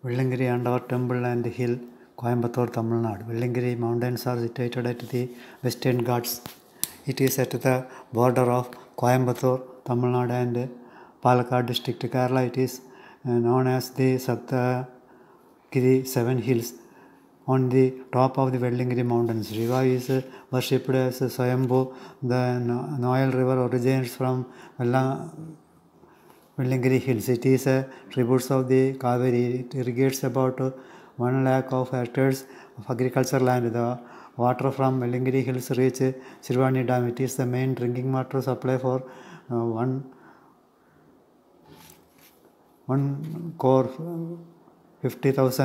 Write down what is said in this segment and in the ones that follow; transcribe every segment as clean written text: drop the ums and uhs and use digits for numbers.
Vellingiri Andava Temple and Hill, Coimbatore, Tamil Nadu. Vellingiri mountains are situated at the Western Ghats. It is at the border of Coimbatore, Tamil Nadu and Palakkad district, Kerala. It is known as the Saptagiri Seven Hills. On the top of the Vellingiri mountains, Shiva is worshipped as Swayambhu. The Noyal River originates from Vellingiri Hills. It is a tribute of the Kaveri. It irrigates about 1 lakh of hectares of agricultural land. The water from Vellingiri Hills reach Sirvani Dam. It is the main drinking water supply for 1 crore 55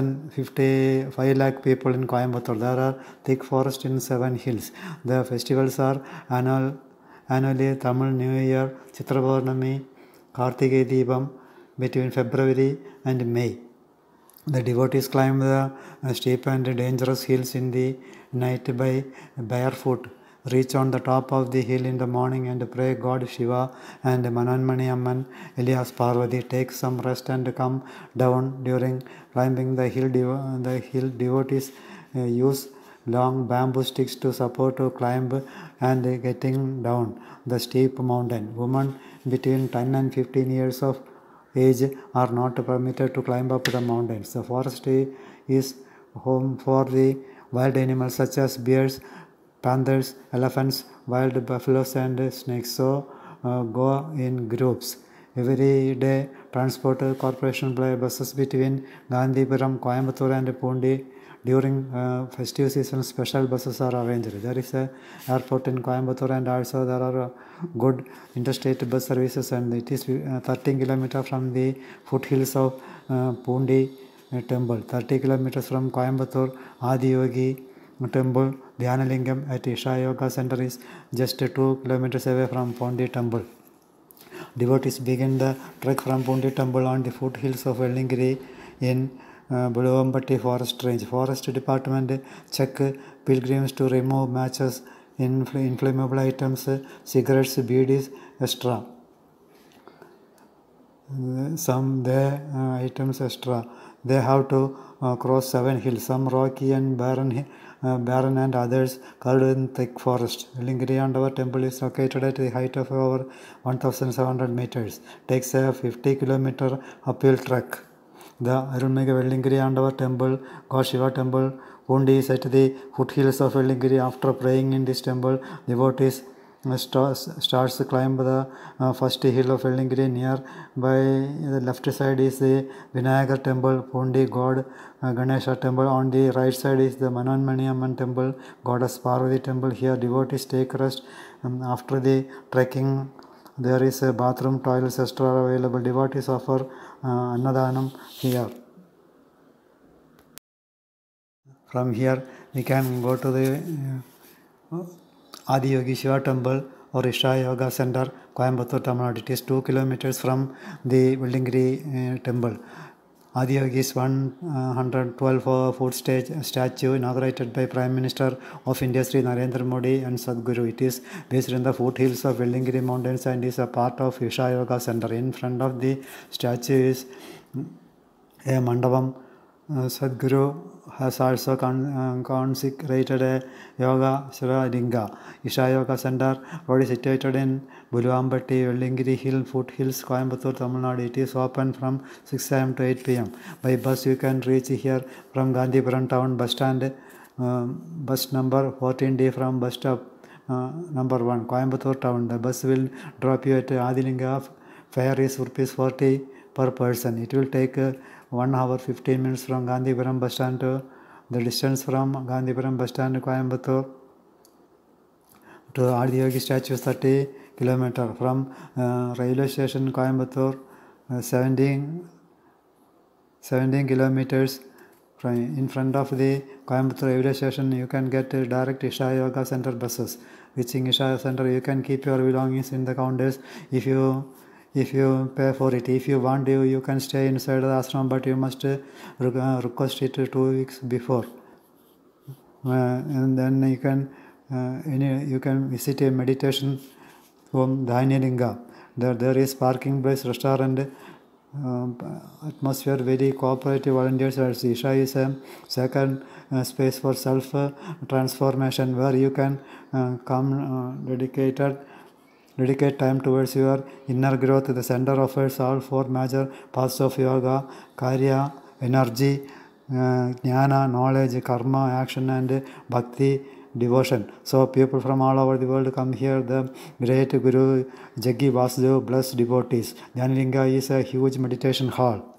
lakh people in Coimbatore. There are thick forests in 7 hills. The festivals are annually Tamil New Year, Chitra Purnami, Kartikeya Deepam between February and May. The devotees climb the steep and dangerous hills in the night by barefoot, reach on the top of the hill in the morning and pray God Shiva and Mananmani Amman alias Parvati, take some rest and come down. During climbing the hill, devotees use long bamboo sticks to support to climb and getting down the steep mountain. Women between 10 and 15 years of age are not permitted to climb up the mountains. The forest is home for the wild animals such as bears, panthers, elephants, wild buffaloes and snakes. So go in groups. Every day transport corporation fly buses between Gandhipuram, Coimbatore and Pundi. During festive season, special buses are arranged. There is a airport in Coimbatore and also there are good interstate bus services, and it is 13 kilometers from the foothills of Pundi temple, 30 kilometers from Coimbatore Adiyogi temple. Dhyanalingam at Isha Yoga Center is just 2 kilometers away from Pundi temple. Devotees begin the trek from Pundi temple on the foothills of Vellingiri in Bulavampatti forest range. Forest department check pilgrims to remove matches, inflammable items, cigarettes, beads, extra. Items extra. They have to cross 7 hills, some rocky and barren and others covered in thick forest. Vellingiri Andava temple is located at the height of over 1,700 meters. Takes a 50-kilometer uphill trek. The Arunmega Vellingiri Andava temple, God Shiva temple, Pundi is at the foothills of Vellingiri. After praying in this temple, devotees starts to climb the first hill of Vellingiri. Near by the left side is the Vinayagar temple, Pundi God Ganesha temple. On the right side is the Mananmani Amman temple, Goddess Parvati temple. Here devotees take rest. After the trekking, there is a bathroom, toilets, extra available. Devotees offer Annadanam here. From here we can go to the Adiyogi Shiva temple or Isha Yoga Center, Coimbatore, Tamil Nadu. It is 2 kilometers from the Vellingiri temple. Adiyogi is 112-foot statue inaugurated by Prime Minister of India Sri Narendra Modi and Sadhguru. It is based in the foothills of Vellingiri mountains and is a part of Isha Yoga Center. In front of the statue is a mandapam. Sadhguru has also consecrated a yoga Shiva Linga. Isha Yoga Center, what is situated in Bulavampatti, Vellingiri Hill, foothills, Coimbatore, Tamil Nadu. It is open from 6 am to 8 pm. By bus you can reach here from Gandhipuram town bus stand, bus number 14D from bus stop number 1, Coimbatore town. The bus will drop you at Adilinga. Fare is ₹40 per person. It will take 1 hour 15 minutes from Gandhipuram bus stand to the distance from Gandhipuram bus stand to Coimbatore to Adiyogi statue 30 km. From railway station Coimbatore 17 kilometers. In front of the Coimbatore railway station you can get direct Isha Yoga Center buses. Reaching Isha Center you can keep your belongings in the counters if you pay for it. If you want, you can stay inside the ashram, but you must request it 2 weeks before. And then you can visit a meditation home, Dhanilinga. There is parking place, restaurant, atmosphere, very cooperative volunteers. Whereas Isha is a second space for self transformation, where you can come dedicate time towards your inner growth. The center offers all four major paths of yoga: karya, energy, jnana, knowledge; karma, action; and bhakti, devotion. So people from all over the world come here. The great Guru Jaggi Vasudev blessed devotees. Dhyanalinga is a huge meditation hall.